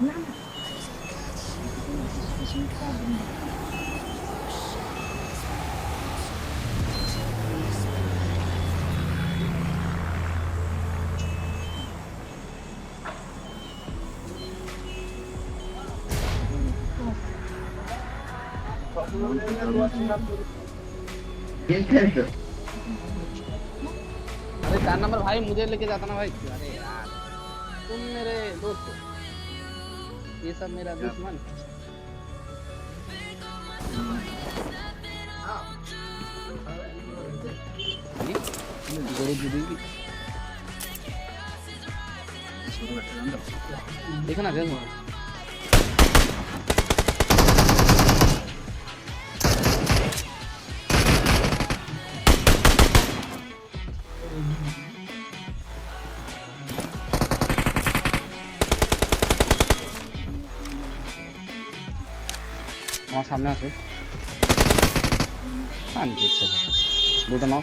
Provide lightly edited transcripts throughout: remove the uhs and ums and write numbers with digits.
না না अरे 4 नंबर भाई मुझे लेके जाता ना भाई। अरे यार तुम मेरे दोस्त हो, ये सब मेरा दुश्मन। देखो ना देखो আমার সামনে আছে পানি দিচ্ছে দুটো নাও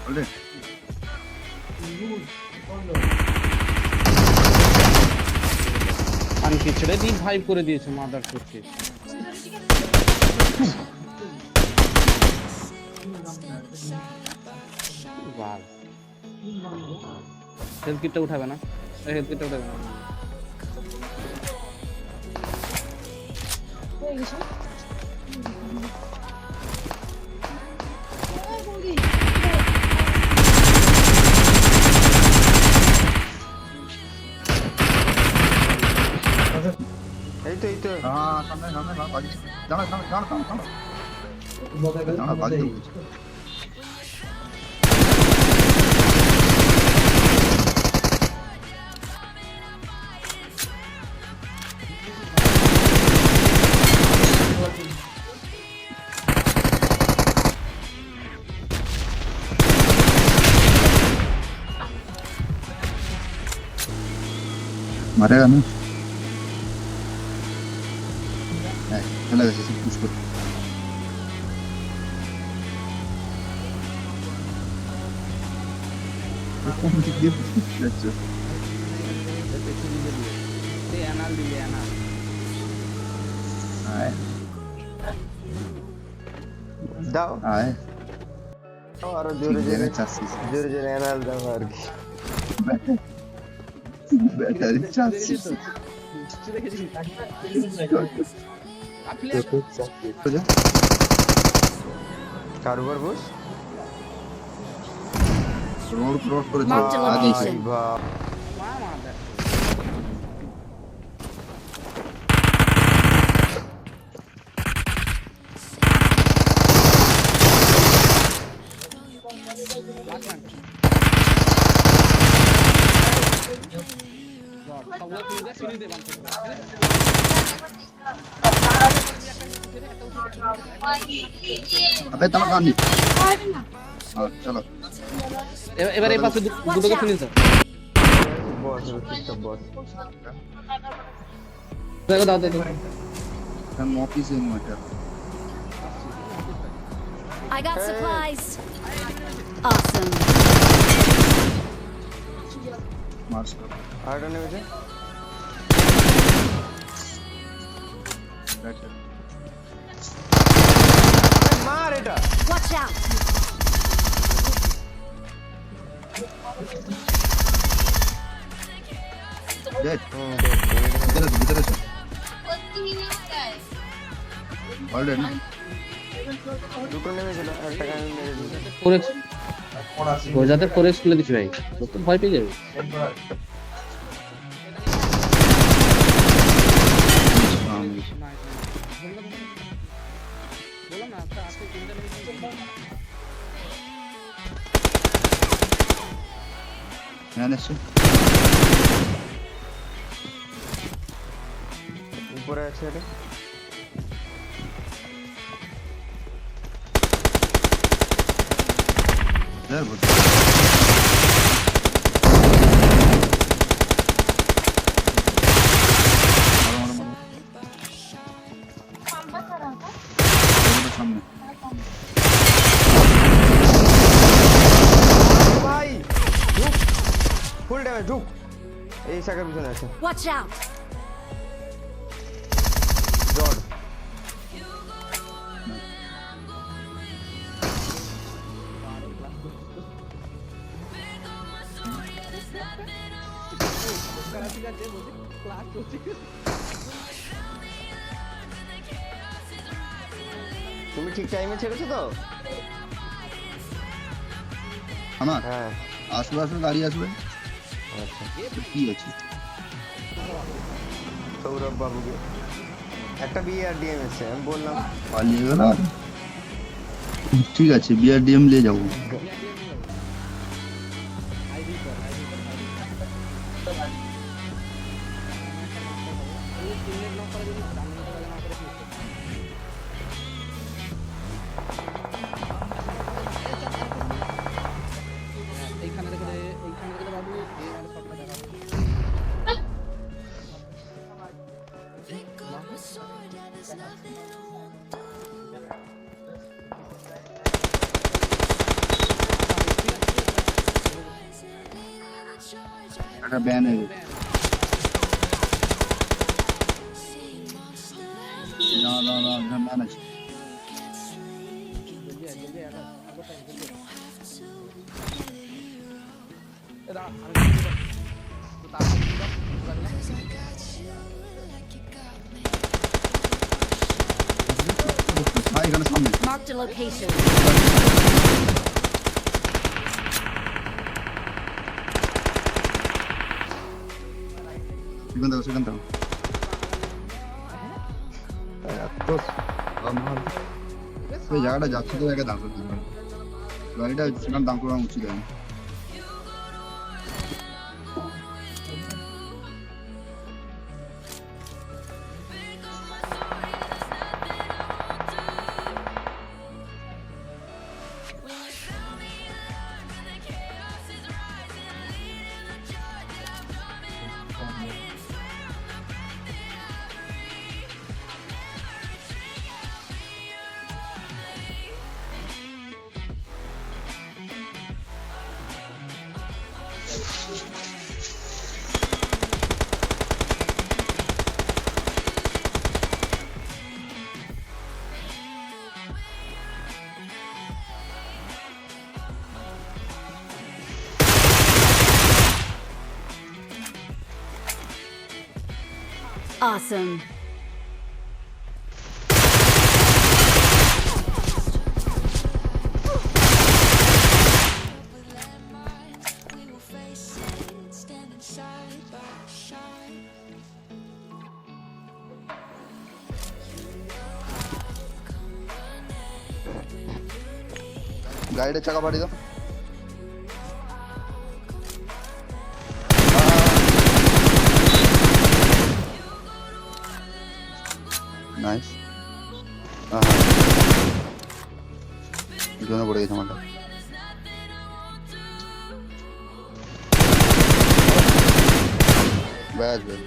বলে পানি দিচ্ছে রে রিভাইভ করে দিয়েছে মাদার করছে বাল হেলথ কিটটা উঠাবে না হেলথ কিটটা উঠাবে না এই তো হ্যাঁ সামনে সামনে না বাজি জানা জানা জানা জানা জানা বাজি मारेगा ना चला जैसे उसको कौन सी गेम अच्छा ये एनाल दिए एनाल आए দাও आए আরো জোরে জোরে चासीस জোরে জোরে এনাল দাও আর কি बैटरी चासीस কারবার বস रोड क्रॉस कर Marked a location. বাহ अबे तला कान हां चलो এবার এই পাশে দুটোকে ফিনিশ দাও বস চুপচাপ বস দেখো দাও দেখো हम ऑफिस में मटर I got supplies. Awesome. Mars कर আরটা নেমেছে बैटर মার এটা Watch out. डेड इधर से ऑलरेडी ना দুটো নেমেছিল একটা গান মেরে দিল ফোরেক্স ও যাতে ফোরেক্স খুলে দিছি ভাই লোক তো ভয় পেয়ে যাবে বললাম না আজকে তিনটা मैंने से উপরে আছে এটা इधर बोल सामने ঢুক এই শাখার পিছনে আছে Watch out! জড ঠিক আছে বসে ক্লাস চলছে তুমি ঠিক টাইমে ছেড়েছো তো আমার হ্যাঁ আসবে আসবে গাড়ি আসবে আচ্ছা কি আছে সৌরভ বাবুকে একটা BRDM এসছে আমি বললাম পালিয়ে গেল আর। ঠিক আছে BRDM নিয়ে যাবো আইডি কর এই টিমমেট নক করে যদি জামিন করে না করে কি এইখানে দেখো বাবু এই আর সবটা দেখাবো একটা ব্যান হয়ে গেছে না না না না ব্যান আছে জলদি আয় আগো টাইম জলদি এদা আমি তো তাড়াতাড়ি ভাই এখানে সামনে Marked a location. সেখান থেকে ওই জায়গাটা যাচ্ছে তো জায়গায় দাম করতে হবে গাড়িটা সেখানে দাম করা উচিত হয় Awesome. গাড়িটা চাকা পাঠিয়ে দাও নাইস জন্য পড়ে গেছে আমারটা ব্যাস ব্যাস